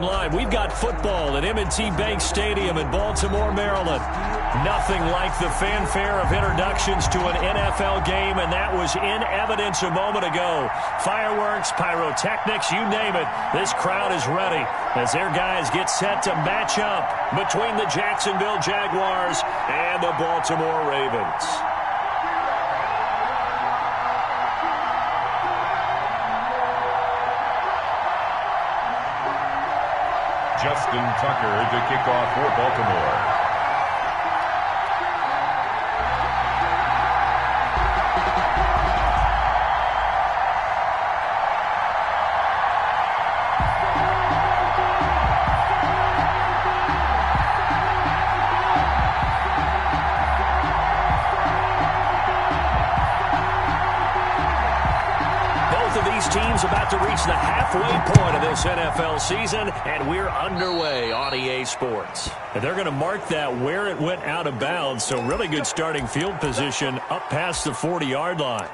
Line. We've got football at M&T Bank Stadium in Baltimore, Maryland. Nothing like the fanfare of introductions to an NFL game, and that was in evidence a moment ago. Fireworks, pyrotechnics, you name it. This crowd is ready as their guys get set to match up between the Jacksonville Jaguars and the Baltimore Ravens. Justin Tucker to kick off for Baltimore. Teams about to reach the halfway point of this NFL season, and we're underway on EA Sports. And they're going to mark that where it went out of bounds, so really good starting field position up past the 40-yard line.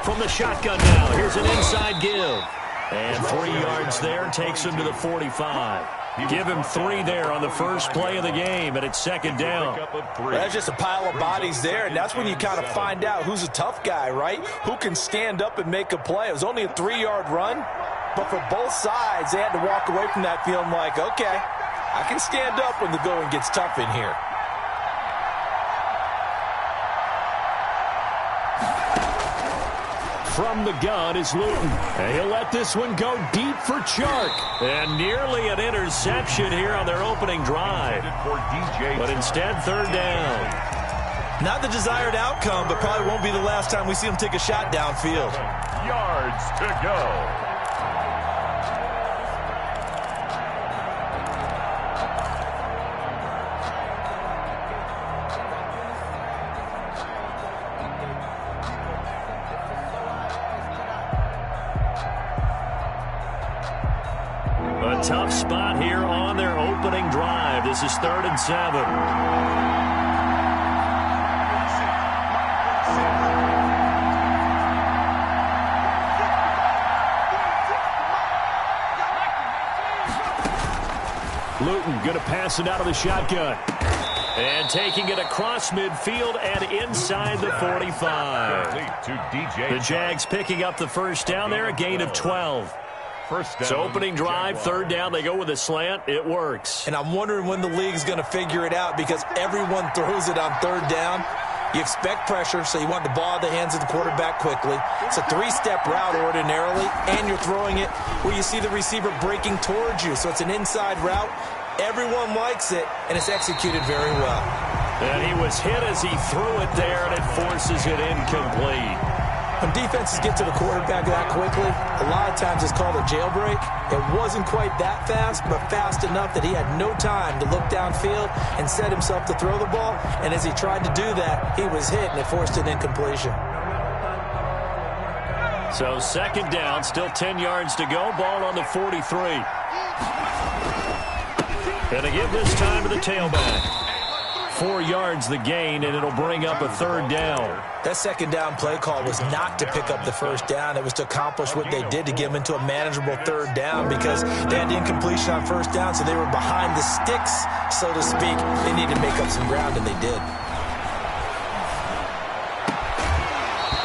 From the shotgun now, here's an inside give. And 3 yards there, takes him to the 45. Give him 3 there on the first play of the game, and it's second down. That's just a pile of bodies there, and that's when you kind of find out who's a tough guy, right? Who can stand up and make a play. It was only a 3-yard run, but for both sides, they had to walk away from that feeling like, okay, I can stand up when the going gets tough in here. From the gun is Luton. And he'll let this one go deep for Chark. And nearly an interception here on their opening drive. But instead, third down. Not the desired outcome, but probably won't be the last time we see him take a shot downfield. Yards to go. A tough spot here on their opening drive. This is 3rd and 7. Luton going to pass it out of the shotgun. And taking it across midfield and inside the 45. The Jags picking up the first down there, a gain of 12. So opening drive, third down, they go with a slant. It works. And I'm wondering when the league's going to figure it out because everyone throws it on third down. You expect pressure, so you want the ball in the hands of the quarterback quickly. It's a 3-step route ordinarily, and you're throwing it where you see the receiver breaking towards you. So it's an inside route. Everyone likes it, and it's executed very well. And he was hit as he threw it there, and it forces it incomplete. When defenses get to the quarterback that quickly, a lot of times it's called a jailbreak. It wasn't quite that fast, but fast enough that he had no time to look downfield and set himself to throw the ball. And as he tried to do that, he was hit, and it forced an incompletion. So second down, still 10 yards to go. Ball on the 43. And to give this time to the tailback. 4 yards the gain, and it'll bring up a third down. That second down play call was not to pick up the first down. It was to accomplish what they did to get them into a manageable third down because they had the incompletion on first down, so they were behind the sticks, so to speak. They needed to make up some ground, and they did.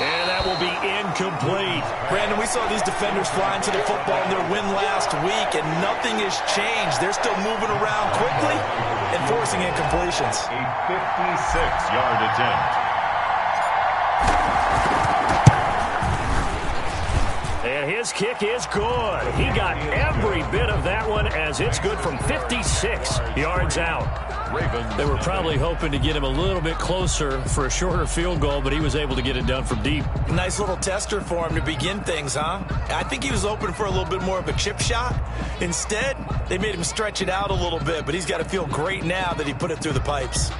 And that will be incomplete. Brandon, we saw these defenders flying to the football in their win last week, and nothing has changed. They're still moving around quickly and forcing incompletions. A 56-yard attempt. And his kick is good. He got every bit of that one as it's good from 56 yards out. They were probably hoping to get him a little bit closer for a shorter field goal, but he was able to get it done from deep. Nice little tester for him to begin things, huh? I think he was open for a little bit more of a chip shot. Instead, they made him stretch it out a little bit, but he's got to feel great now that he put it through the pipes.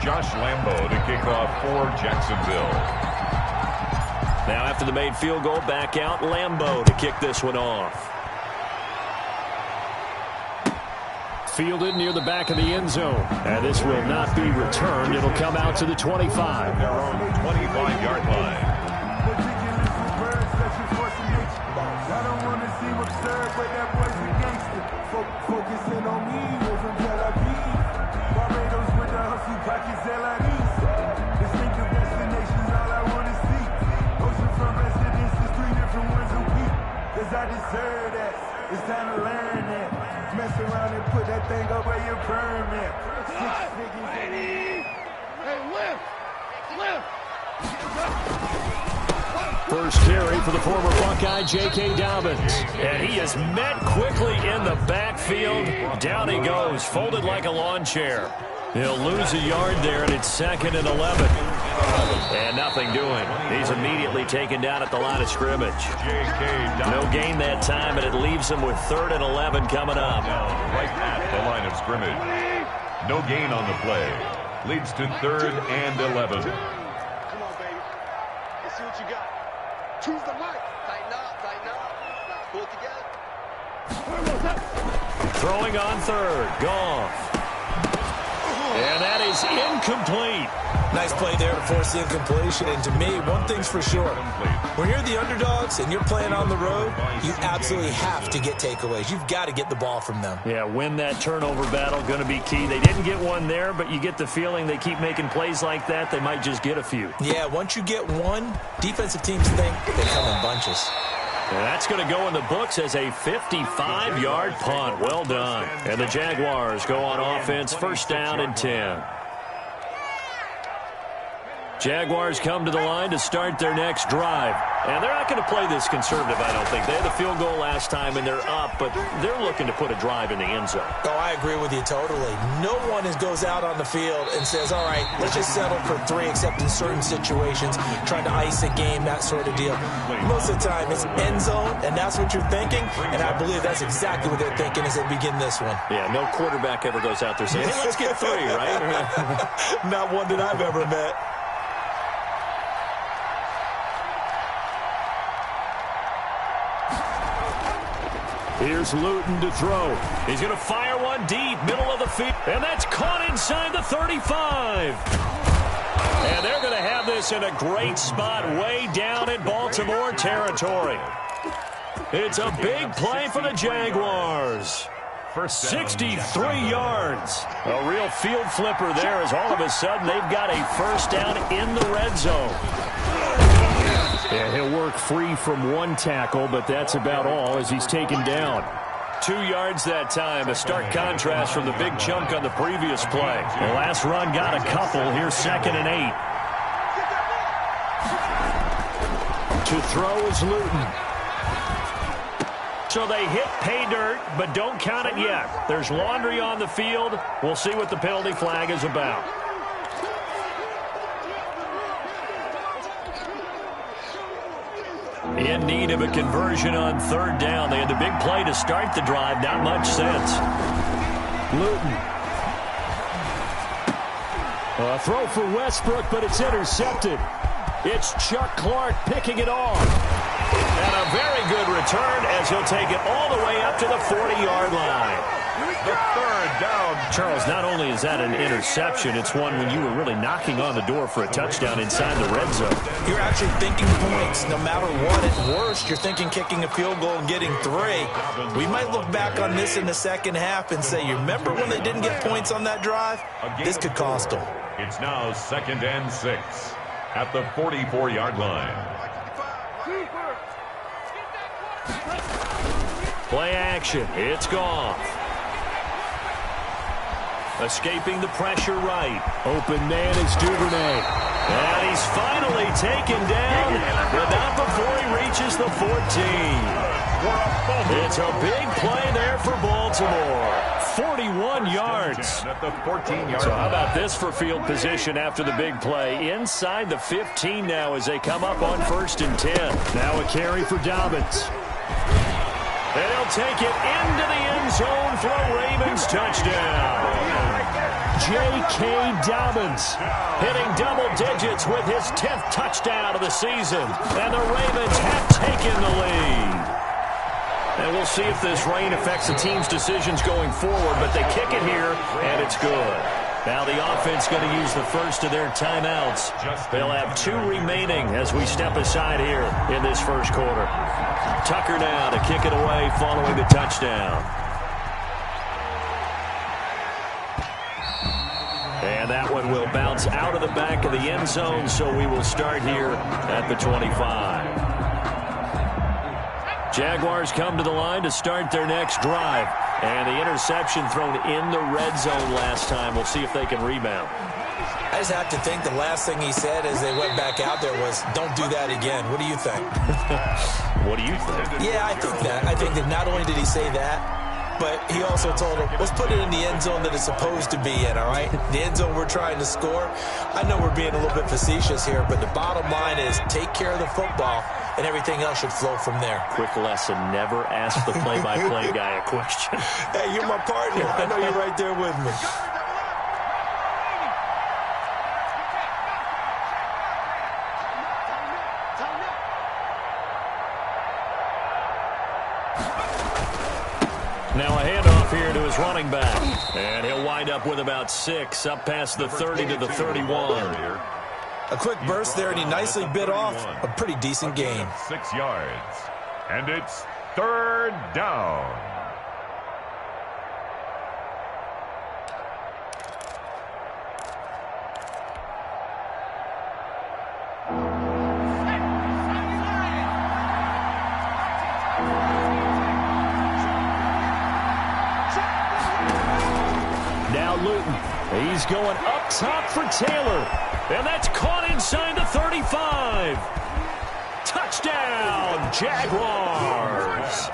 Josh Lambo to kick off for Jacksonville. Now after the made field goal, back out Lambo to kick this one off. Fielded near the back of the end zone. And this will not be returned. It'll come out to the 25. Their own 25-yard line. Focusing on me, from Tel Aviv. Barbados with the hustle, pockets distinctive destinations, all I want to see. Ocean front residences, 3 different ones a week. Cause I deserve that. It's time to learn that. Mess around and put that thing up where your permit. 6 figures. Hey, lift. First carry for the former Buckeye, J.K. Dobbins. And he is met quickly in the backfield. Down he goes, folded like a lawn chair. He'll lose a yard there, and it's 2nd and 11. And nothing doing. He's immediately taken down at the line of scrimmage. No gain that time, and it leaves him with 3rd and 11 coming up. Right at the line of scrimmage. No gain on the play. Leads to 3rd and 11. Come on, baby. Let's see what you got. Choose the mic. Tighten up. Pull it together. Throwing on 3rd. Goff. And that is incomplete. Nice play there to force the incompletion. And to me, one thing's for sure. When you're the underdogs and you're playing on the road, you absolutely have to get takeaways. You've got to get the ball from them. Yeah, win that turnover battle, going to be key. They didn't get one there, but you get the feeling they keep making plays like that, they might just get a few. Yeah, once you get one, defensive teams think they come in bunches. And that's going to go in the books as a 55-yard punt. Well done. And the Jaguars go on offense, 1st down and 10. Jaguars come to the line to start their next drive. And they're not going to play this conservative, I don't think. They had the field goal last time, and they're up, but they're looking to put a drive in the end zone. Oh, I agree with you totally. No one goes out on the field and says, all right, let's just settle for 3, except in certain situations, trying to ice a game, that sort of deal. Most of the time, it's end zone, and that's what you're thinking, and I believe that's exactly what they're thinking as they begin this one. Yeah, no quarterback ever goes out there saying, hey, let's get 3, right? Not one that I've ever met. Here's Luton to throw. He's going to fire one deep, middle of the field. And that's caught inside the 35. And they're going to have this in a great spot way down in Baltimore territory. It's a big play for the Jaguars. For 63 yards. A real field flipper there as all of a sudden they've got a 1st down in the red zone. Yeah, he'll work free from one tackle, but that's about all as he's taken down. 2 yards that time, a stark contrast from the big chunk on the previous play. The last run got a couple. Here's 2nd and 8. To throw is Luton. So they hit pay dirt, but don't count it yet. There's laundry on the field. We'll see what the penalty flag is about. In need of a conversion on 3rd down. They had the big play to start the drive. Not much sense. Luton. A throw for Westbrook, but it's intercepted. It's Chuck Clark picking it off. And a very good return as he'll take it all the way up to the 40-yard line. The 3rd down. Charles, not only is that an interception, it's one when you were really knocking on the door for a touchdown inside the red zone. You're actually thinking points no matter what. At worst, you're thinking kicking a field goal and getting 3. We might look back on this in the second half and say, you remember when they didn't get points on that drive? This could cost them. It's now 2nd and 6 at the 44-yard line. Play action. It's Goff. Escaping the pressure right. Open man is Duvernay. And he's finally taken down, but not before he reaches the 14. It's a big play there for Baltimore. 41 yards. At the 14-yard So how line. about this for field position after the big play? Inside the 15 now as they come up on 1st and 10. Now a carry for Dobbins. And he'll take it into the end zone for a Ravens touchdown. J.K. Dobbins, hitting double digits with his 10th touchdown of the season. And the Ravens have taken the lead. And we'll see if this rain affects the team's decisions going forward, but they kick it here, and it's good. Now the offense going to use the first of their timeouts. They'll have 2 remaining as we step aside here in this first quarter. Tucker now to kick it away following the touchdown. And that one will bounce out of the back of the end zone, so we will start here at the 25. Jaguars come to the line to start their next drive. And the interception thrown in the red zone last time. We'll see if they can rebound. I just have to think the last thing he said as they went back out there was, don't do that again. What do you think? What do you think? Yeah, I think that. I think that not only did he say that, but he also told him, let's put it in the end zone that it's supposed to be in, all right? The end zone we're trying to score. I know we're being a little bit facetious here, but the bottom line is take care of the football, and everything else should flow from there. Quick lesson, never ask the play-by-play guy a question. Hey, you're my partner. I know you're right there with me. Now a handoff here to his running back. And he'll wind up with about 6, up past the 30 to the 31. A quick burst there, and he nicely bit off a pretty decent gain. 6 yards. And it's 3rd down. Now Luton. He's going up top for Taylor. And that's caught inside the 35. Touchdown, Jaguars.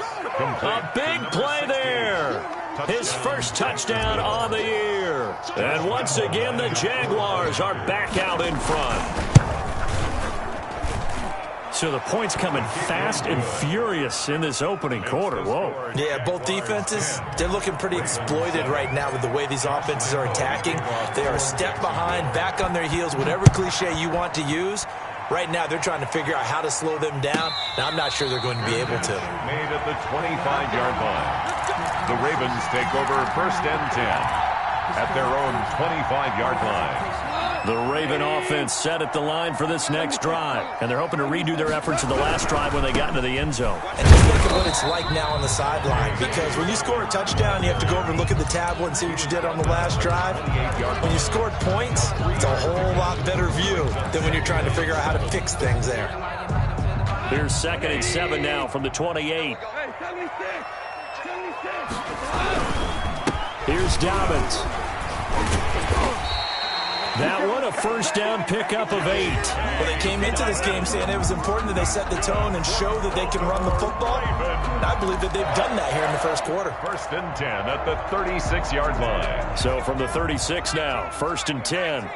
A big play there. His first touchdown on the year. And once again, the Jaguars are back out in front. So the points coming fast and furious in this opening quarter. Whoa. Yeah, both defenses, they're looking pretty exploited right now with the way these offenses are attacking. They are a step behind, back on their heels, whatever cliche you want to use. Right now, they're trying to figure out how to slow them down. Now, I'm not sure they're going to be able to. Made at the 25-yard line. The Ravens take over 1st and 10 at their own 25-yard line. The Raven offense set at the line for this next drive. And they're hoping to redo their efforts in the last drive when they got into the end zone. And just think of what it's like now on the sideline. Because when you score a touchdown, you have to go over and look at the tablet and see what you did on the last drive. When you scored points, it's a whole lot better view than when you're trying to figure out how to fix things there. Here's 2nd and 7 now from the 28. Here's Dobbins. That one, a first down pickup of 8. Well, they came into this game saying it was important that they set the tone and show that they can run the football. And I believe that they've done that here in the first quarter. 1st and 10 at the 36-yard line. So from the 36 now, 1st and 10.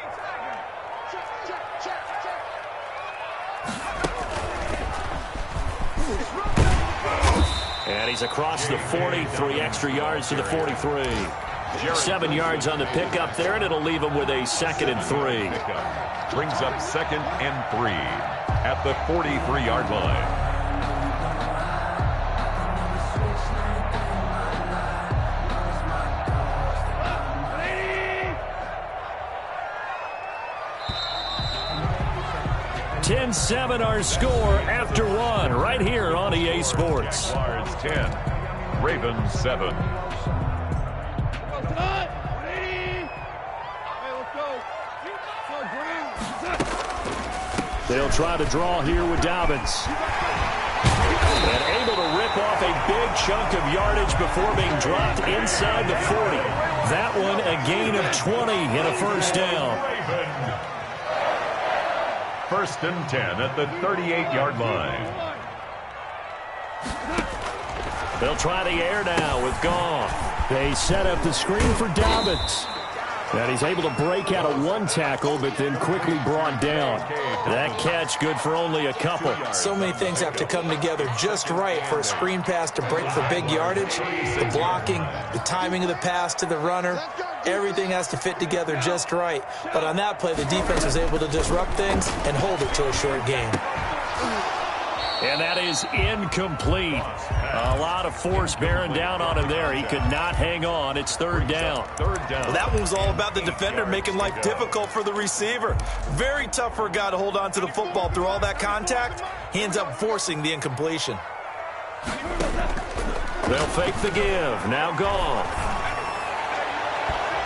And he's across the 40, 3 extra yards to the 43. 7 yards on the pickup there, and it'll leave him with a 2nd and 3. Brings up 2nd and 3 at the 43-yard line. (10-7) our score after 1 right here on EA Sports. Jaguars 10, Ravens 7. They'll try to draw here with Dobbins. And able to rip off a big chunk of yardage before being dropped inside the 40. That one a gain of 20 and a first down. 1st and 10 at the 38-yard line. They'll try the air now with Goff. They set up the screen for Dobbins. And he's able to break out of one tackle, but then quickly brought down. That catch good for only a couple. So many things have to come together just right for a screen pass to break for big yardage. The blocking, the timing of the pass to the runner, everything has to fit together just right. But on that play, the defense was able to disrupt things and hold it to a short gain. And that is incomplete. A lot of force bearing down on him there. He could not hang on. It's third down. Well, that one was all about the defender making life difficult for the receiver. Very tough for a guy to hold on to the football through all that contact. He ends up forcing the incompletion. They'll fake the give. Now gone.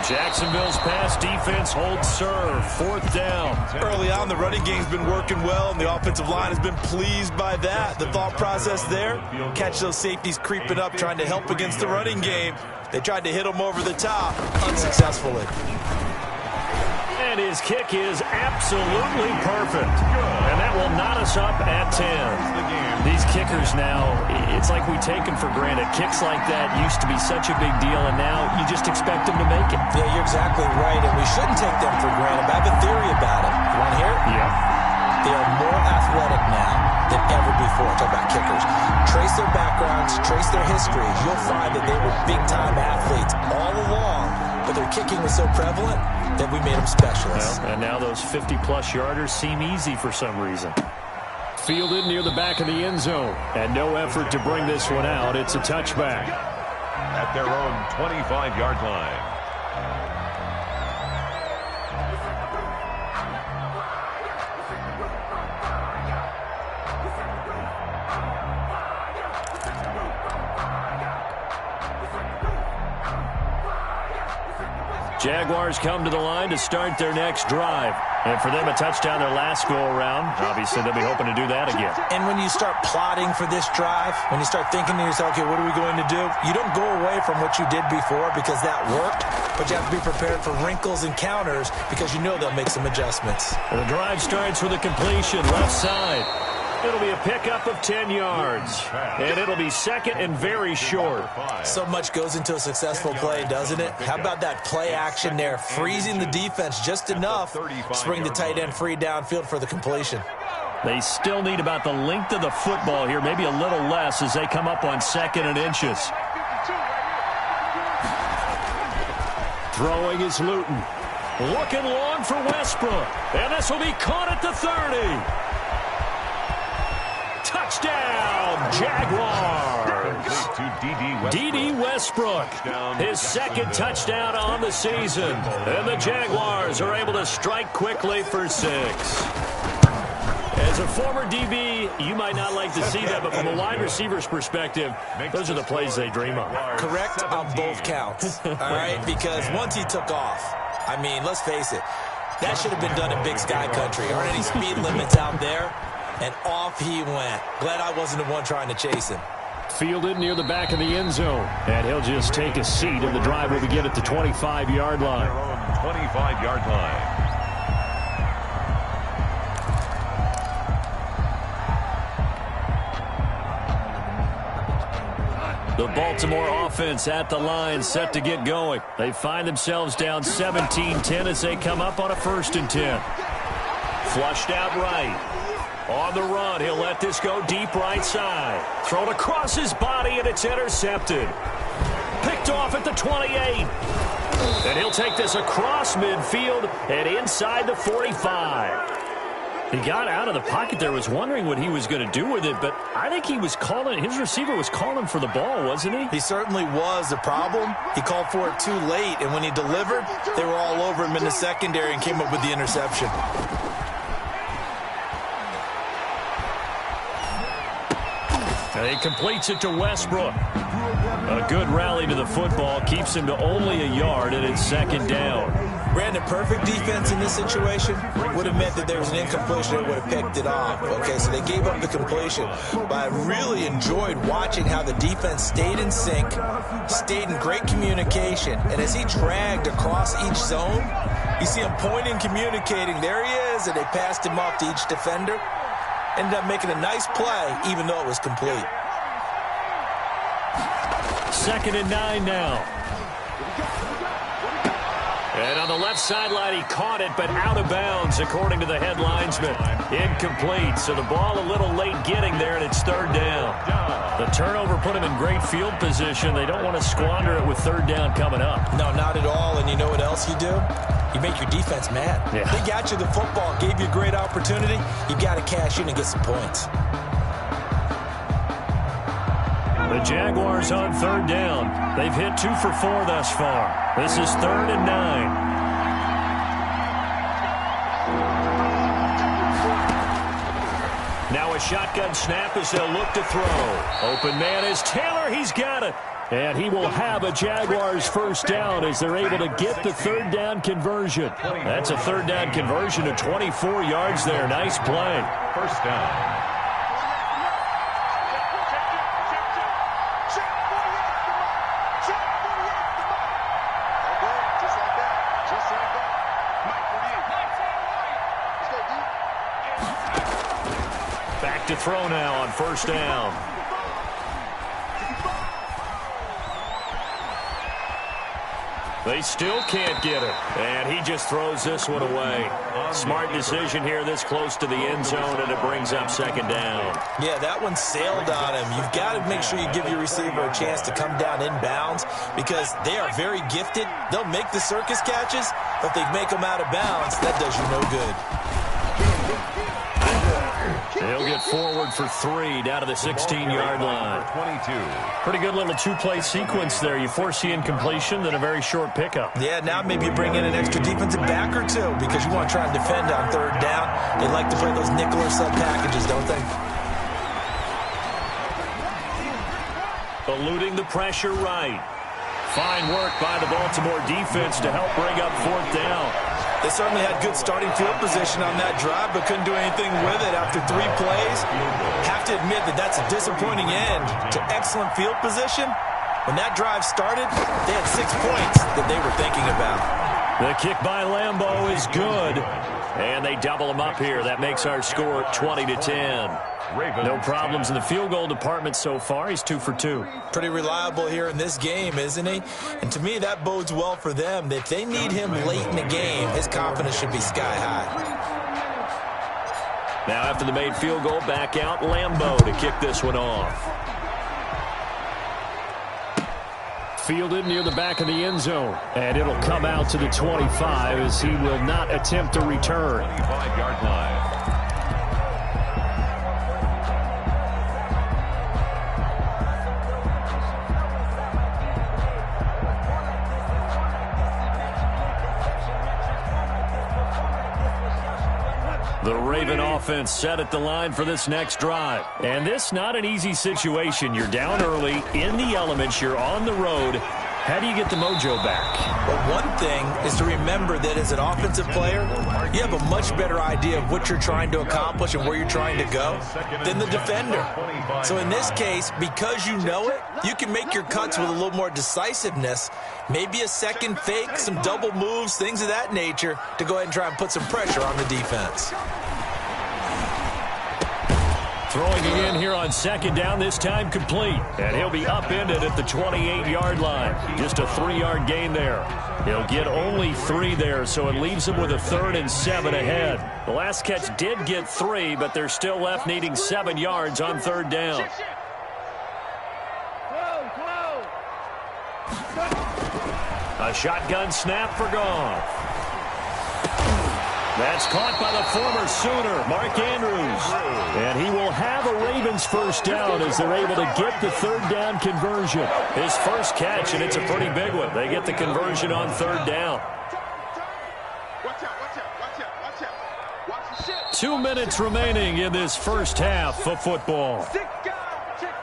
Jacksonville's pass defense holds serve. Fourth down. Early on, the running game's been working well, and the offensive line has been pleased by that. The thought process there, catch those safeties creeping up, trying to help against the running game. They tried to hit them over the top, unsuccessfully. And his kick is absolutely perfect. And that will knot us up at 10. These kickers now, it's like we take them for granted. Kicks like that used to be such a big deal, and now you just expect them to make it. Yeah, you're exactly right, and we shouldn't take them for granted. But I have a theory about it. You want to hear it? Yeah. They are more athletic now than ever before. Talk about kickers. Trace their backgrounds, trace their histories. You'll find that they were big-time athletes all along, but their kicking was so prevalent that we made them specialists. Well, and now those 50-plus yarders seem easy for some reason. Fielded near the back of the end zone, and no effort to bring this one out. It's a touchback. At their own 25-yard line. Jaguars come to the line to start their next drive. And for them, a touchdown their last go-around. Obviously, they'll be hoping to do that again. And when you start plotting for this drive, when you start thinking to yourself, okay, what are we going to do? You don't go away from what you did before because that worked, but you have to be prepared for wrinkles and counters because you know they'll make some adjustments. And the drive starts with a completion left side. It'll be a pickup of 10 yards, and it'll be second and very short. So much goes into a successful play, doesn't it? How about that play action there, freezing the defense just enough to bring the tight end free downfield for the completion. They still need about the length of the football here, maybe a little less as they come up on second and inches. Throwing is Luton. Looking long for Westbrook, and this will be caught at the 30. Touchdown, Jaguars! D.D. Westbrook, his second touchdown on the season. And the Jaguars are able to strike quickly for 6. As a former DB, you might not like to see that, but from a wide receiver's perspective, those are the plays they dream of. Correct on both counts, all right? Because once he took off, I mean, let's face it, that should have been done in Big Sky Country. Aren't any speed limits out there? And off he went. Glad I wasn't the one trying to chase him. Fielded near the back of the end zone. And he'll just take a seat, and the drive will begin at the 25-yard line. 25-yard line. The Baltimore offense at the line, set to get going. They find themselves down 17-10 as they come up on a 1st and 10. Flushed out right. On the run, he'll let this go deep right side. Thrown across his body, and it's intercepted. Picked off at the 28. And he'll take this across midfield and inside the 45. He got out of the pocket there, was wondering what he was going to do with it, but I think he was calling, his receiver was calling for the ball, wasn't he? He certainly was. The problem, he called for it too late, and when he delivered, they were all over him in the secondary and came up with the interception. He completes it to Westbrook. A good rally to the football keeps him to only a yard, and it's 2nd down. Brandon, perfect defense in this situation would have meant that there was an incompletion that would have picked it off. Okay, so they gave up the completion. But I really enjoyed watching how the defense stayed in sync, stayed in great communication, and as he dragged across each zone, you see him pointing, communicating. There he is, and they passed him off to each defender. Ended up making a nice play, even though it was complete. 2nd and 9 now. And on the left sideline, he caught it, but out of bounds, according to the head linesman. Incomplete, so the ball a little late getting there, and it's third down. The turnover put him in great field position. They don't want to squander it with third down coming up. No, not at all, and you know what else you do? You make your defense mad. Yeah. They got you the football, gave you a great opportunity. You got to cash in and get some points. The Jaguars on third down. They've hit 2 for 4 thus far. This is 3rd and 9. Now a shotgun snap as they'll look to throw. Open man is Taylor. He's got it. And he will have a Jaguars first down as they're able to get the third down conversion. That's a third down conversion to 24 yards there. Nice play. First down. To throw now on first down. They still can't get it. And he just throws this one away. Smart decision here this close to the end zone, and it brings up second down. Yeah, that one sailed on him. You've got to make sure you give your receiver a chance to come down inbounds because they are very gifted. They'll make the circus catches, but if they make them out of bounds, that does you no good. They'll get forward for 3 down to the 16-yard line. 22. Pretty good little two-play sequence there. You force the incompletion, then a very short pickup. Yeah, now maybe you bring in an extra defensive back or two because you want to try and defend on third down. They like to play those nickel or sub packages, don't they? Eluding the pressure right. Fine work by the Baltimore defense to help bring up 4th down. They certainly had good starting field position on that drive, but couldn't do anything with it after 3 plays. Have to admit that that's a disappointing end to excellent field position. When that drive started, they had 6 points that they were thinking about. The kick by Lambeau is good. And they double him up here. That makes our score 20-10. No problems in the field goal department so far. He's 2 for 2. Pretty reliable here in this game, isn't he? And to me, that bodes well for them. If they need him late in the game, his confidence should be sky high. Now after the made field goal, back out Lambeau to kick this one off. Fielded near the back of the end zone. And it'll come out to the 25 as he will not attempt to return. 25-yard line. The Raven offense set at the line for this next drive. And this not an easy situation. You're down early, in the elements, you're on the road. How do you get the mojo back? Well, one thing is to remember that as an offensive player, you have a much better idea of what you're trying to accomplish and where you're trying to go than the defender. So in this case, because you know it, you can make your cuts with a little more decisiveness, maybe a second fake, some double moves, things of that nature, to go ahead and try and put some pressure on the defense. Throwing again here on second down, this time complete. And he'll be upended at the 28-yard line. Just a 3-yard gain there. He'll get only 3 there, so it leaves him with a 3rd and 7 ahead. The last catch did get 3, but they're still left needing 7 yards on third down. A shotgun snap for Goff. That's caught by the former Sooner, Mark Andrews. And he will have a Ravens first down as they're able to get the third down conversion. His first catch, and it's a pretty big one. They get the conversion on third down. 2 minutes remaining in this first half of football.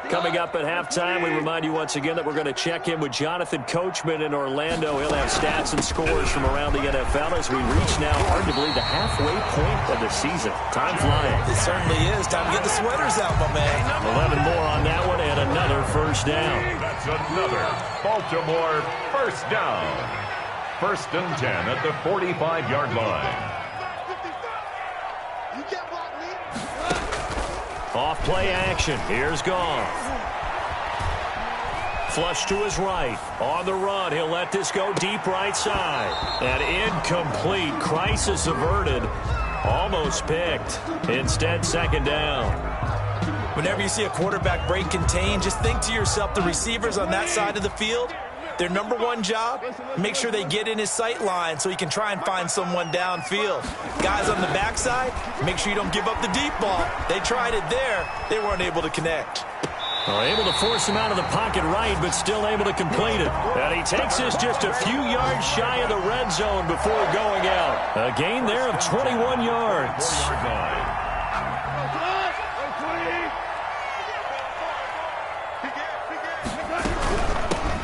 Coming up at halftime, we remind you once again that we're going to check in with Jonathan Coachman in Orlando. He'll have stats and scores from around the NFL as we reach now, hard to believe, the halfway point of the season. Time flying. It certainly is. Time to get the sweaters out, my man. 11 more on that one and another first down. That's another Baltimore first down. 1st and 10 at the 45-yard line. You can't block me. Off play action. Here's Goff. Flush to his right. On the run, he'll let this go deep right side. And incomplete. Crisis averted. Almost picked. Instead, second down. Whenever you see a quarterback break contain, just think to yourself, the receivers on that side of the field, their number one job, make sure they get in his sight line so he can try and find someone downfield. Guys on the backside, make sure you don't give up the deep ball. They tried it there. They weren't able to connect. Able to force him out of the pocket right, but still able to complete it. And he takes this just a few yards shy of the red zone before going out. A gain there of 21 yards.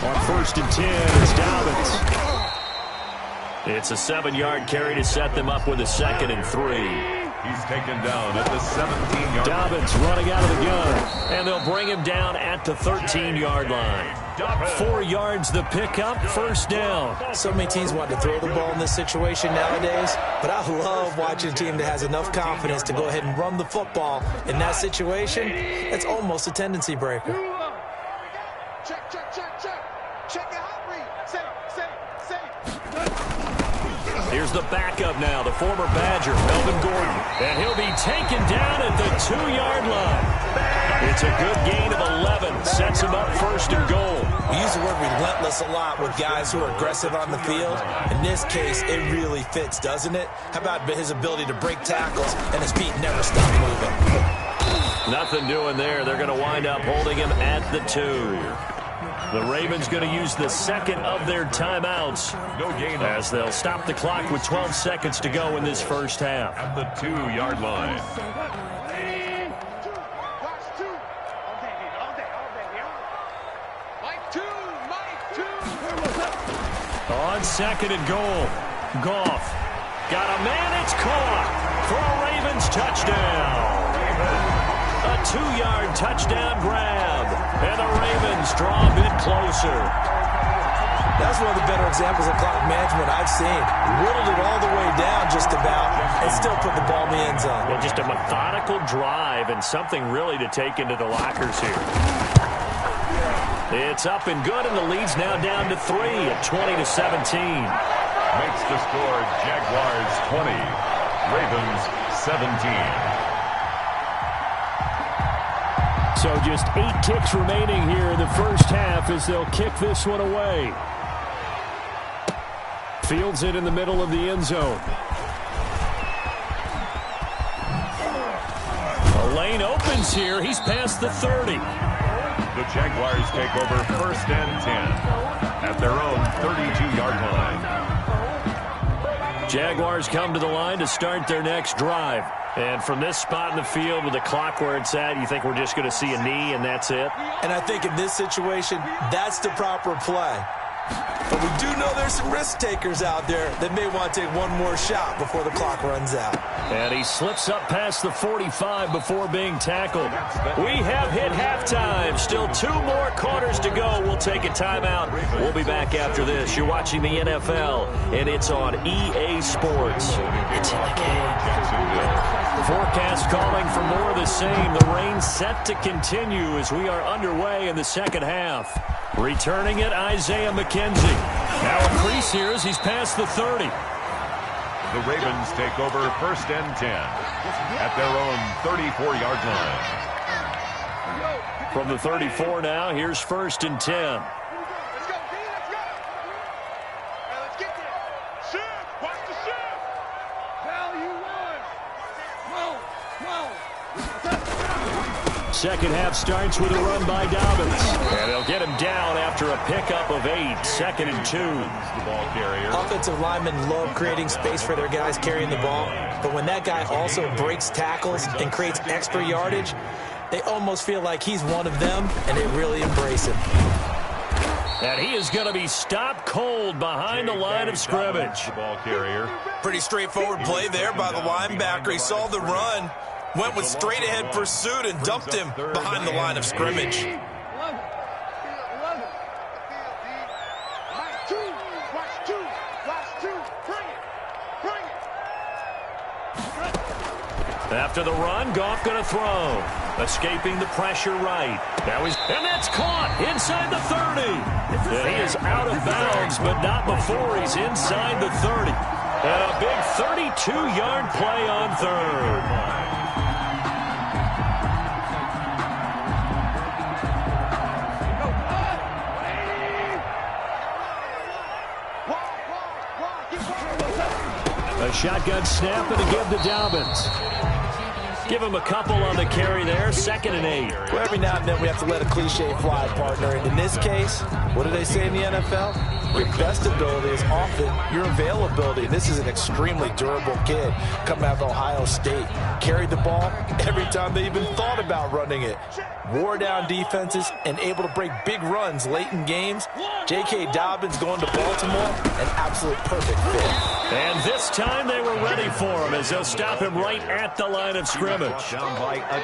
On 1st and 10, it's Dobbins. It's a 7-yard carry to set them up with a 2nd and 3. He's taken down at the 17-yard line. Dobbins running out of the gun, and they'll bring him down at the 13-yard line. 4 yards the pickup, 1st down. So many teams want to throw the ball in this situation nowadays, but I love watching a team that has enough confidence to go ahead and run the football. In that situation, it's almost a tendency breaker. Check, check, check, check. Check the hot read. Safe. Here's the backup now, the former Badger, Melvin Gordon. And he'll be taken down at the 2-yard line. It's a good gain of 11. Sets him up 1st and goal. We use the word relentless a lot with guys who are aggressive on the field. In this case, it really fits, doesn't it? How about his ability to break tackles and his feet never stop moving? Nothing doing there. They're going to wind up holding him at the 2. The Ravens going to use the 2nd of their timeouts as they'll stop the clock with 12 seconds to go in this first half. At the 2-yard line. On 2nd and goal, Goff got a man. It's caught for a Ravens touchdown. A 2-yard touchdown grab, and the Ravens draw a bit closer. That's one of the better examples of clock management I've seen. Whittled it all the way down just about and still put the ball in the end zone. Well, just a methodical drive and something really to take into the lockers here. It's up and good, and the lead's now down to 3 at 20-17. Makes the score Jaguars 20, Ravens 17. So just 8 kicks remaining here in the first half as they'll kick this one away. Fields it in the middle of the end zone. A lane opens here. He's past the 30. The Jaguars take over 1st and 10 at their own 32-yard line. Jaguars come to the line to start their next drive. And from this spot in the field with the clock where it's at, you think we're just going to see a knee and that's it? And I think in this situation, that's the proper play. But we do know there's some risk takers out there that may want to take one more shot before the clock runs out. And he slips up past the 45 before being tackled. We have hit halftime. Still 2 more quarters to go. We'll take a timeout. We'll be back after this. You're watching the NFL, and it's on EA Sports. It's in the game. Forecast calling for more of the same. The rain set to continue as we are underway in the second half. Returning it, Isaiah McKenzie. Now a crease here as he's past the 30. The Ravens take over 1st and 10 at their own 34-yard line. From the 34 now, here's 1st and 10. Let's go, D, let's go. Now let's get there. Shift, watch the shift. Value 1. Second half starts with a run by Dobbins. And they'll get him down after a pickup of 8. 2nd and 2. The ball carrier. Offensive linemen love creating space for their guys carrying the ball. But when that guy also breaks tackles and creates extra yardage, they almost feel like he's one of them, and they really embrace him. And he is going to be stopped cold behind the line of scrimmage. The ball carrier. Pretty straightforward play there by the linebacker. He saw the run, went with straight-ahead pursuit, and dumped him behind the line of scrimmage. After the run, Goff going to throw. Escaping the pressure right. And that's caught inside the 30. And he is out of bounds, but not before he's inside the 30. And a big 32-yard play on third. A shotgun snap and a give to Dobbins. Give him a couple on the carry there. 2nd and 8. Well, every now and then we have to let a cliche fly, partner. And in this case, what do they say in the NFL? Your best ability is often your availability. This is an extremely durable kid coming out of Ohio State. Carried the ball every time they even thought about running it. Wore down defenses and able to break big runs late in games. J.K. Dobbins going to Baltimore, an absolute perfect fit. And this time they were ready for him as they'll stop him right at the line of scrimmage.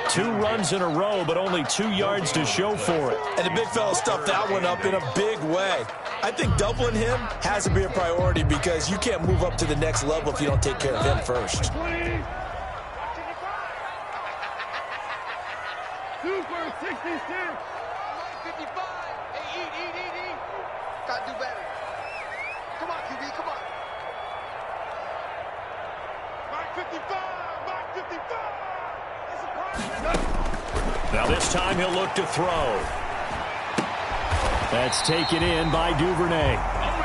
2 runs in a row, but only 2 yards to show for it. And the big fella stuffed that one up in a big way. I think doubling him has to be a priority because you can't move up to the next level if you don't take care of him first. Super 66. 55. Hey, eat. Gotta do better. Come on, QB, come on. Mark 55. Mark 55. That's a party. Now this time he'll look to throw. That's taken in by Duvernay.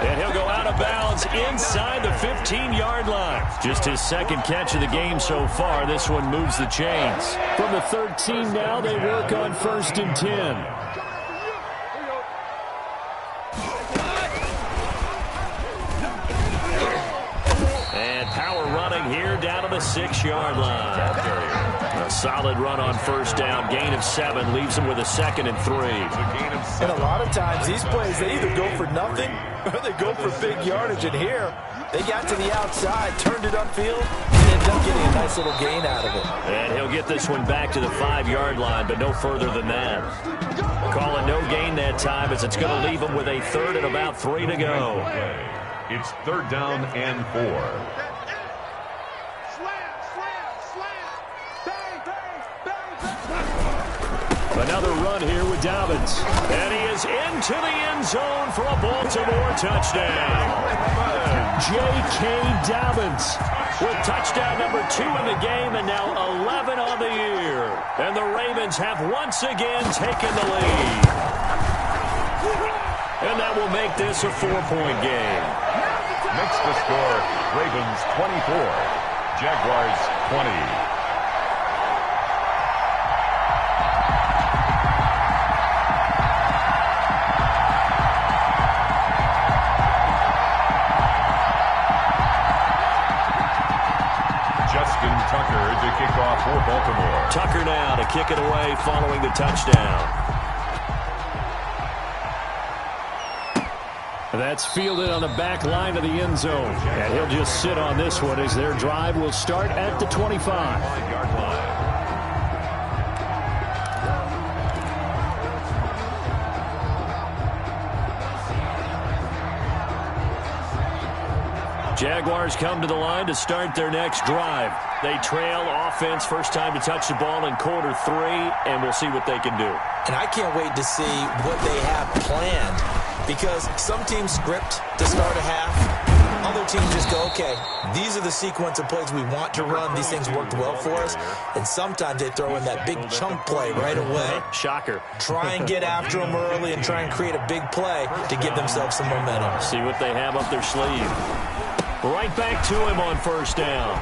And he'll go out of bounds inside the 15-yard line. Just his 2nd catch of the game so far. This one moves the chains. From the 13 now, they work on 1st and 10. And power running here down to the 6-yard line. A solid run on 1st down. Gain of 7 leaves him with a 2nd and 3. And a lot of times these plays, they either go for nothing or they go for big yardage. And here, they got to the outside, turned it upfield, and ended up getting a nice little gain out of it. And he'll get this one back to the 5-yard line, but no further than that. Calling no gain that time as it's going to leave him with a 3rd and about 3 to go. It's 3rd down and 4. Another run here with Dobbins. And he is into the end zone for a Baltimore touchdown. J.K. Dobbins with touchdown number 2 in the game and now 11 on the year. And the Ravens have once again taken the lead. And that will make this a 4-point game. Makes the score Ravens 24, Jaguars 20. Tucker to kick off for Baltimore. Tucker now to kick it away following the touchdown. That's fielded on the back line of the end zone. And he'll just sit on this one as their drive will start at the 25. 5-yard line. Jaguars come to the line to start their next drive. They trail offense, first time to touch the ball in quarter 3, and we'll see what they can do. And I can't wait to see what they have planned because some teams script to start a half. Other teams just go, okay, these are the sequence of plays we want to run. These things worked well for us. And sometimes they throw in that big chunk play right away. Shocker. Try and get after them early and try and create a big play to give themselves some momentum. See what they have up their sleeve. Right back to him on 1st down.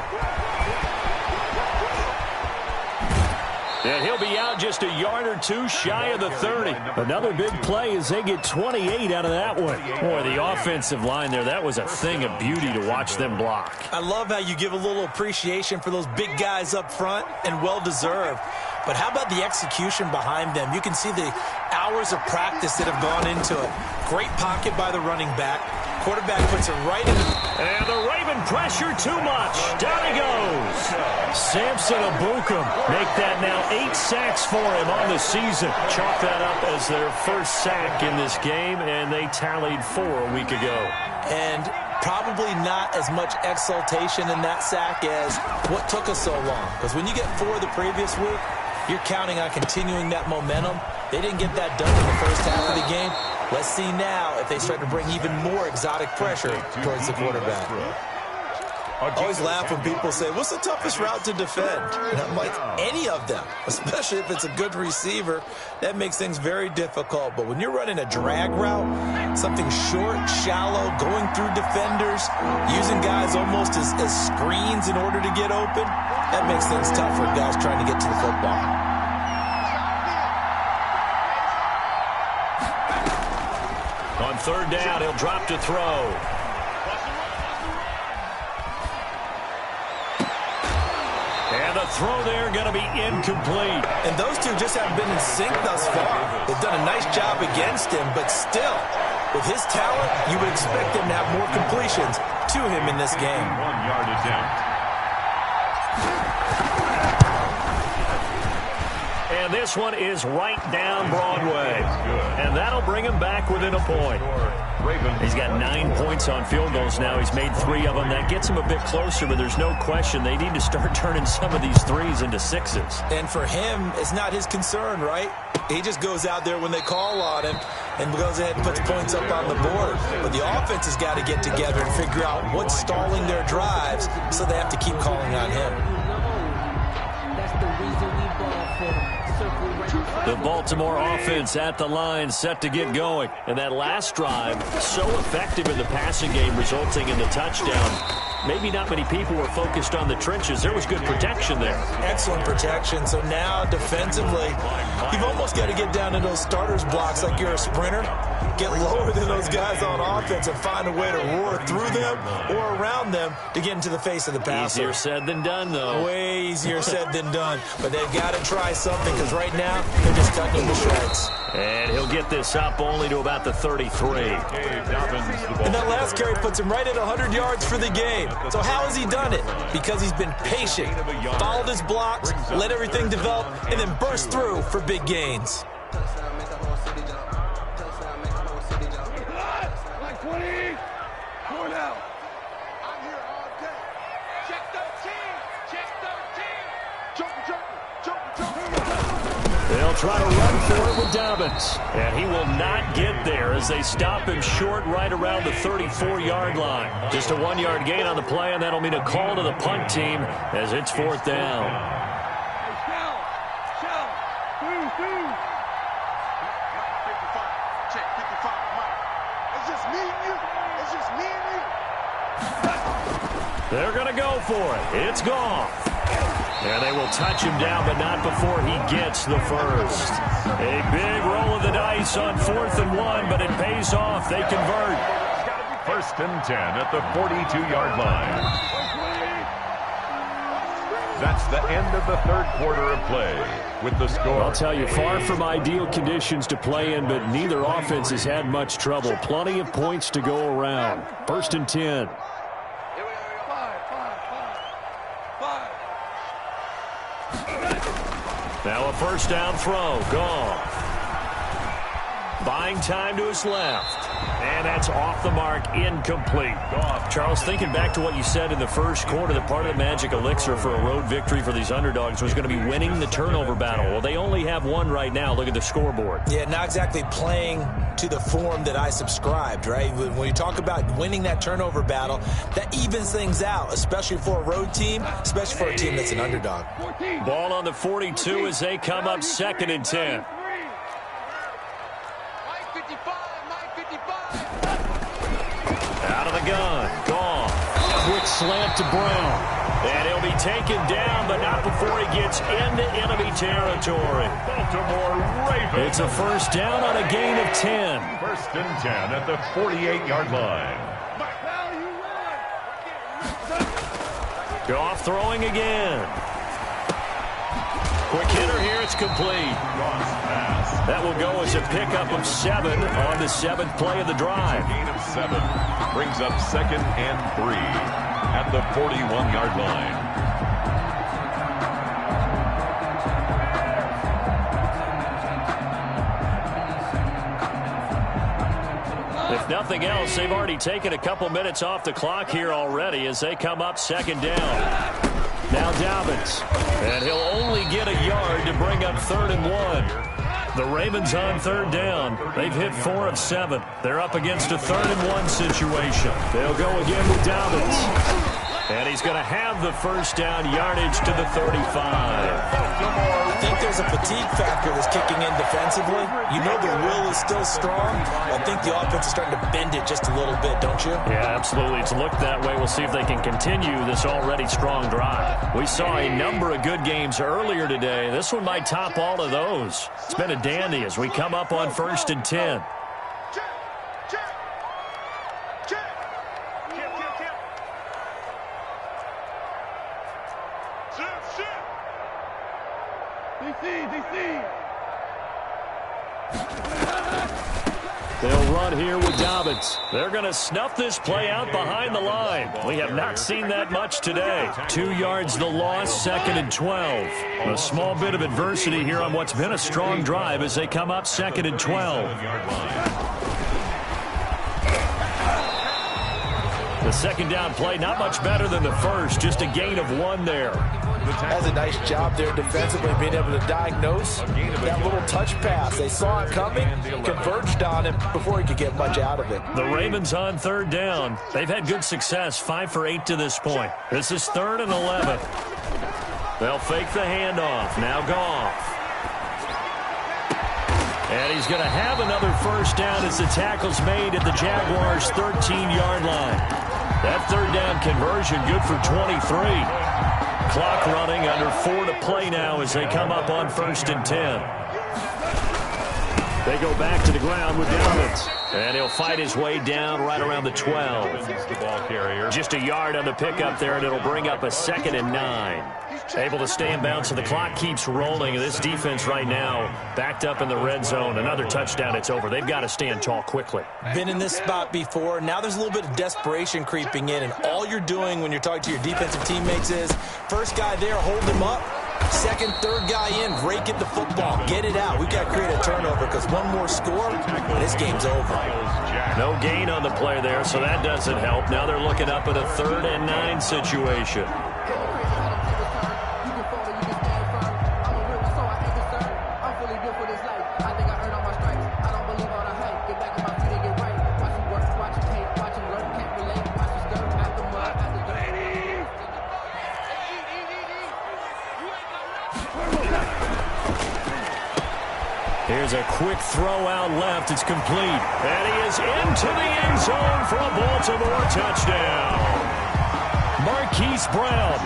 And he'll be out just a yard or 2 shy of the 30. Another big play as they get 28 out of that one. Boy, the offensive line there, that was a thing of beauty to watch them block. I love how you give a little appreciation for those big guys up front, and well-deserved. But how about the execution behind them? You can see the hours of practice that have gone into it. Great pocket by the running back. Quarterback puts it right in the... And the Raven pressure too much. Down he goes. Samson Ebukam make that now 8 sacks for him on the season. Chalk that up as their first sack in this game, and they tallied 4 a week ago. And probably not as much exultation in that sack as what took us so long. Because when you get 4 the previous week, you're counting on continuing that momentum. They didn't get that done in the first half of the game. Let's see now if they start to bring even more exotic pressure towards the quarterback. I always laugh when people say, what's the toughest route to defend? And I'm like, any of them, especially if it's a good receiver. That makes things very difficult. But when you're running a drag route, something short, shallow, going through defenders, using guys almost as screens in order to get open, that makes things tough for guys trying to get to the football. On third down, he'll drop to throw. And the throw there going to be incomplete. And those two just haven't been in sync thus far. They've done a nice job against him, but still, with his talent, you would expect him to have more completions to him in this game. 1-yard attempt. And this one is right down Broadway. And that'll bring him back within a point. He's got 9 points on field goals now. He's made 3 of them. That gets him a bit closer, but there's no question they need to start turning some of these threes into sixes. And for him, it's not his concern, right? He just goes out there when they call on him and goes ahead and puts points up on the board. But the offense has got to get together and figure out what's stalling their drives, so they have to keep calling on him. That's the reason we ball for. The Baltimore offense at the line, set to get going. And that last drive, so effective in the passing game, resulting in the touchdown. Maybe not many people were focused on the trenches. There was good protection there. Excellent protection. So now, defensively, you've almost got to get down to those starters blocks like you're a sprinter. Get lower than those guys on offense and find a way to roar through them or around them to get into the face of the passer. Easier said than done, though. Way easier said than done. But they've got to try something, because right now, they're just cutting the shreds. And he'll get this up only to about the 33. And that last carry puts him right at 100 yards for the game. So how has he done it? Because he's been patient, followed his blocks, let everything develop, and then burst through for big gains. They'll try to run for it with Dobbins. And he will not get there as they stop him short right around the 34-yard line. Just a 1-yard gain on the play, and that'll mean a call to the punt team as it's 4th down. They're going to go for it. It's gone. And they will touch him down, but not before he gets the first. A big roll of the dice on 4th and 1, but it pays off. They convert. 1st and 10 at the 42-yard line. That's the end of the 3rd quarter of play with the score. I'll tell you, far from ideal conditions to play in, but neither offense has had much trouble. Plenty of points to go around. 1st and 10. Now a 1st down throw. Gone. Buying time to his left. And that's off the mark, incomplete. Charles, thinking back to what you said in the first quarter, that part of the magic elixir for a road victory for these underdogs was going to be winning the turnover battle. Well, they only have one right now. Look at the scoreboard. Yeah, not exactly playing to the form that I subscribed, right? When you talk about winning that turnover battle, that evens things out, especially for a road team, especially for a team that's an underdog. Ball on the 42 as they come up 2nd and 10. Out of the gun. Gone. Quick slant to Brown. And he'll be taken down, but not before he gets into enemy territory. Baltimore Ravens. It's a 1st down on a gain of 10. 1st and 10 at the 48-yard line. Goff throwing again. Quick hitter here. It's complete. That will go as a pickup of 7 on the 7th play of the drive. Gain of 7 brings up 2nd and 3 at the 41-yard line. If nothing else, they've already taken a couple minutes off the clock here already as they come up 2nd down. Now Dobbins. And he'll only get a yard to bring up 3rd and 1. The Ravens on 3rd down. They've hit 4 of 7. They're up against a 3rd and 1 situation. They'll go again with Dobbins. And he's going to have the first down, yardage to the 35. I think there's a fatigue factor that's kicking in defensively. You know the will is still strong. I think the offense is starting to bend it just a little bit, don't you? Yeah, absolutely. It's looked that way. We'll see if they can continue this already strong drive. We saw a number of good games earlier today. This one might top all of those. It's been a dandy as we come up on 1st and 10. They'll run here with Dobbins. They're going to snuff this play out behind the line. We have not seen that much today. 2 yards the loss, 2nd and 12. A small bit of adversity here on what's been a strong drive as they come up 2nd and 12. The second down play, not much better than the first, just a gain of 1 there. Has a nice job there defensively, being able to diagnose that little touch pass. They saw it coming, converged on him before he could get much out of it. The Ravens on 3rd down. They've had good success, 5 for 8 to this point. This is 3rd and 11. They'll fake the handoff. Now Goff. And he's going to have another first down as the tackle's made at the Jaguars' 13-yard line. That 3rd down conversion good for 23. Clock running, under 4 to play now as they come up on 1st and 10. They go back to the ground with Dobbins. And he'll fight his way down right around the 12. Just a yard on the pickup there, and it'll bring up a 2nd and 9. Able to stay in bounds, so the clock keeps rolling. And this defense right now backed up in the red zone. Another touchdown, it's over. They've got to stand tall quickly. Been in this spot before. Now there's a little bit of desperation creeping in, and all you're doing when you're talking to your defensive teammates is first guy there, hold him up. Second, third guy in, rake at the football. Get it out. We've got to create a turnover because one more score, and this game's over. No gain on the play there, so that doesn't help. Now they're looking up at a 3rd and 9 situation. Here's a quick throw out left. It's complete. And he is into the end zone for a Baltimore touchdown. Marquise Brown,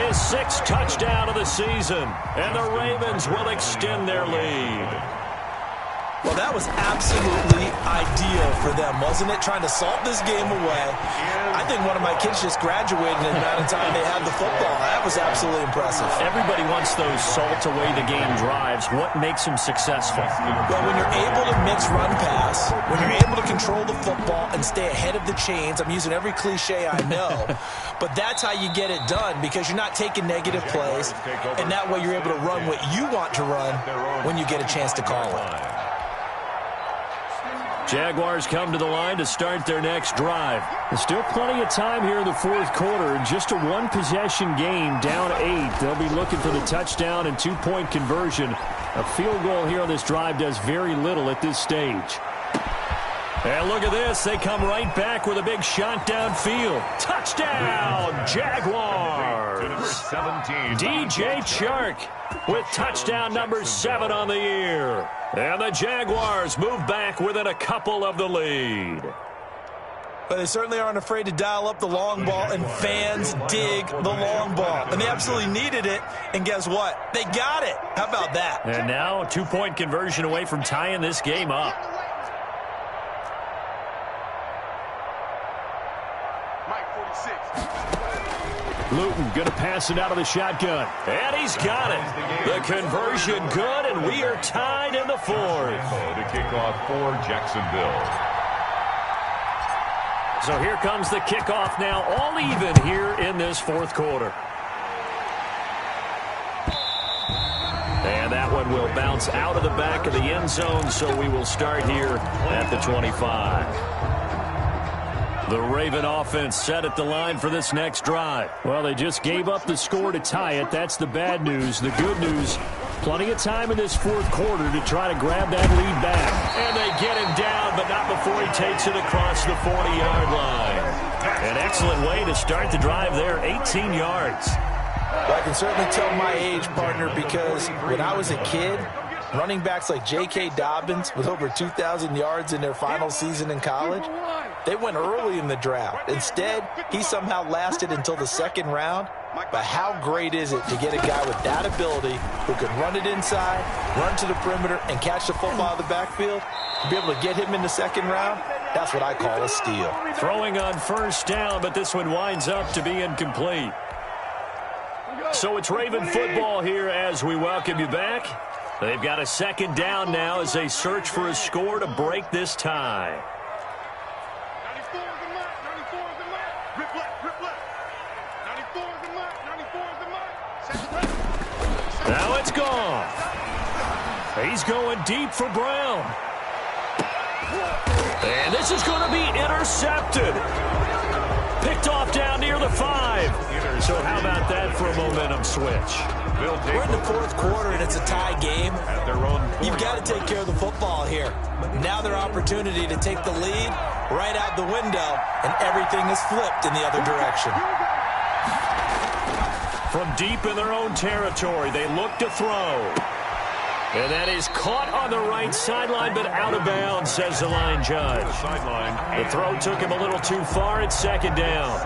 his 6th touchdown of the season. And the Ravens will extend their lead. Well, that was absolutely ideal for them, wasn't it? Trying to salt this game away. I think one of my kids just graduated in the amount of time they had the football. That was absolutely impressive. Everybody wants those salt-away-the-game drives. What makes them successful? Well, when you're able to mix run-pass, when you're able to control the football and stay ahead of the chains, I'm using every cliche I know, but that's how you get it done because you're not taking negative plays, and that way you're able to run what you want to run when you get a chance to call it. Jaguars come to the line to start their next drive. There's still plenty of time here in the 4th quarter. Just a 1-possession game, down 8. They'll be looking for the touchdown and 2-point conversion. A field goal here on this drive does very little at this stage. And look at this. They come right back with a big shot downfield. Touchdown, Jaguars. 17. DJ Chark with touchdown number 7 on the year. And the Jaguars move back within a couple of the lead. But they certainly aren't afraid to dial up the long ball, and fans dig the long ball. And they absolutely needed it, and guess what? They got it. How about that? And now a 2-point conversion away from tying this game up. Luton going to pass it out of the shotgun. And he's got it. The conversion good, and we are tied in the 4th. To kick off for Jacksonville. So here comes the kickoff now, all even here in this 4th quarter. And that one will bounce out of the back of the end zone, so we will start here at the 25. The Raven offense set at the line for this next drive. Well, they just gave up the score to tie it. That's the bad news. The good news, plenty of time in this fourth quarter to try to grab that lead back. And they get him down, but not before he takes it across the 40-yard line. An excellent way to start the drive there, 18 yards. Well, I can certainly tell my age, partner, because when I was a kid, running backs like J.K. Dobbins with over 2,000 yards in their final season in college, they went early in the draft. Instead, he somehow lasted until the second round. But how great is it to get a guy with that ability who can run it inside, run to the perimeter, and catch the football out of the backfield? To be able to get him in the second round, that's what I call a steal. Throwing on first down, but this one winds up to be incomplete. So it's Raven football here as we welcome you back. They've got a second down now as they search for a score to break this tie. Now it's gone. He's going deep for Brown. And this is going to be intercepted. Picked off down near the 5. So how about that for a momentum switch? We're in the fourth quarter, and it's a tie game. You've got to take care of the football here. Now their opportunity to take the lead right out the window, and everything is flipped in the other direction. From deep in their own territory, they look to throw. And that is caught on the right sideline, but out of bounds, says the line judge. The throw took him a little too far. It's second down.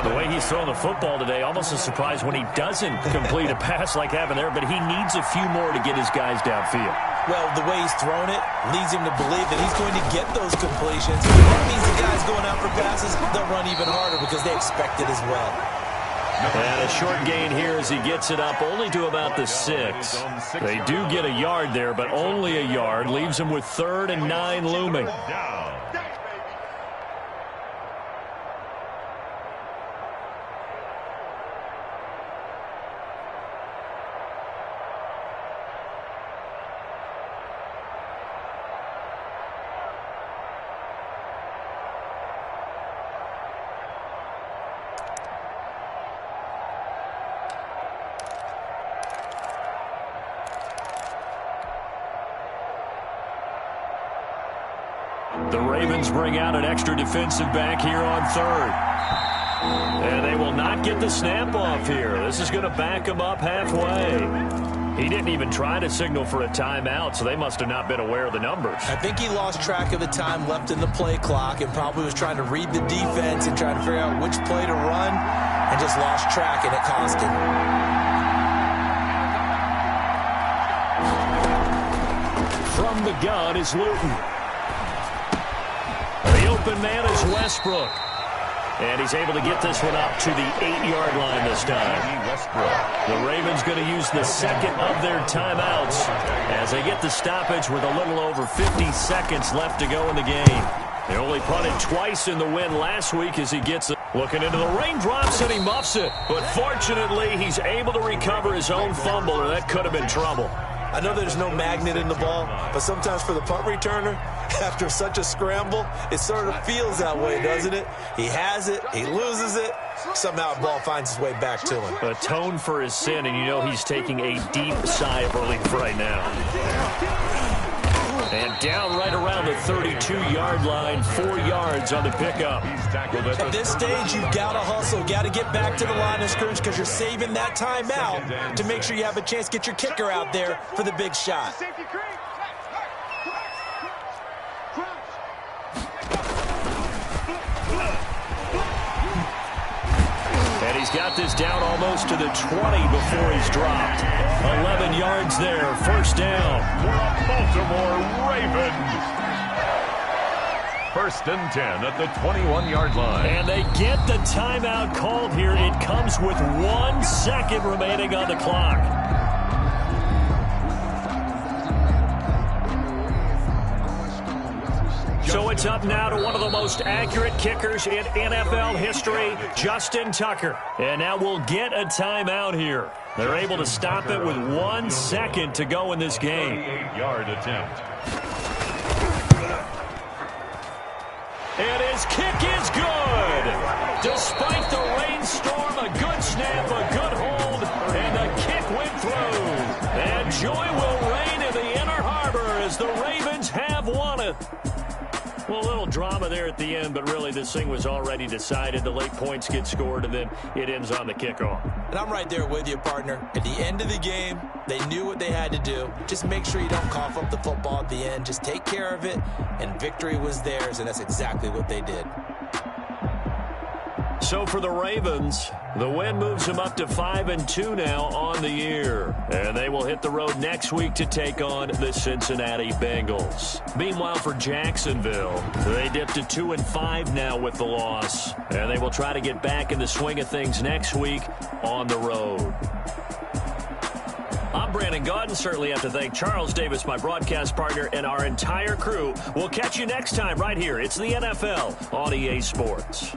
The way he's throwing the football today, almost a surprise when he doesn't complete a pass like happened there, but he needs a few more to get his guys downfield. Well, the way he's thrown it leads him to believe that he's going to get those completions. That means the guys going out for passes, they'll run even harder because they expect it as well. And a short gain here as he gets it up only to about the 6. They do get a yard there, but only a yard. Leaves him with 3rd and 9 looming. The Ravens bring out an extra defensive back here on 3rd. And they will not get the snap off here. This is going to back him up halfway. He didn't even try to signal for a timeout, so they must have not been aware of the numbers. I think he lost track of the time left in the play clock and probably was trying to read the defense and trying to figure out which play to run and just lost track, and it cost him. From the gun is Luton. The open man is Westbrook. And he's able to get this one up to the 8-yard line this time. The Ravens going to use the second of their timeouts as they get the stoppage with a little over 50 seconds left to go in the game. They only punted twice in the win last week as he gets it. Looking into the raindrops, and he muffs it. But fortunately, he's able to recover his own fumble, or that could have been trouble. I know there's no magnet in the ball, but sometimes for the punt returner, after such a scramble, it sort of feels that way, doesn't it? He has it, he loses it, somehow the ball finds its way back to him. Atone for his sin, and you know he's taking a deep sigh of relief right now. And down right around the 32-yard line, 4 yards on the pickup. At this stage, you've got to hustle, got to get back to the line of scrimmage because you're saving that timeout to make sure you have a chance to get your kicker out there for the big shot. And he's got this down almost to the 20 before he's dropped. 11 yards there, first down. Baltimore Ravens. 1st and 10 at the 21-yard line. And they get the timeout called here. It comes with 1 second remaining on the clock. So it's up now to one of the most accurate kickers in NFL history, Justin Tucker. And now we'll get a timeout here. They're able to stop it with 1 second to go in this game. 8-yard attempt. And his kick is good. Despite the rainstorm, a good snap, a good hold, and the kick went through. And joy will reign in the Inner Harbor as the Ravens have won it. Well, a little drama there at the end, but really this thing was already decided. The late points get scored, and then it ends on the kickoff. And I'm right there with you, partner. At the end of the game, they knew what they had to do. Just make sure you don't cough up the football at the end. Just take care of it, and victory was theirs, and that's exactly what they did. So for the Ravens, the win moves them up to 5-2 now on the year. And they will hit the road next week to take on the Cincinnati Bengals. Meanwhile, for Jacksonville, they dipped to 2-5 now with the loss. And they will try to get back in the swing of things next week on the road. I'm Brandon Gaudin. Certainly have to thank Charles Davis, my broadcast partner, and our entire crew. We'll catch you next time right here. It's the NFL on EA Sports.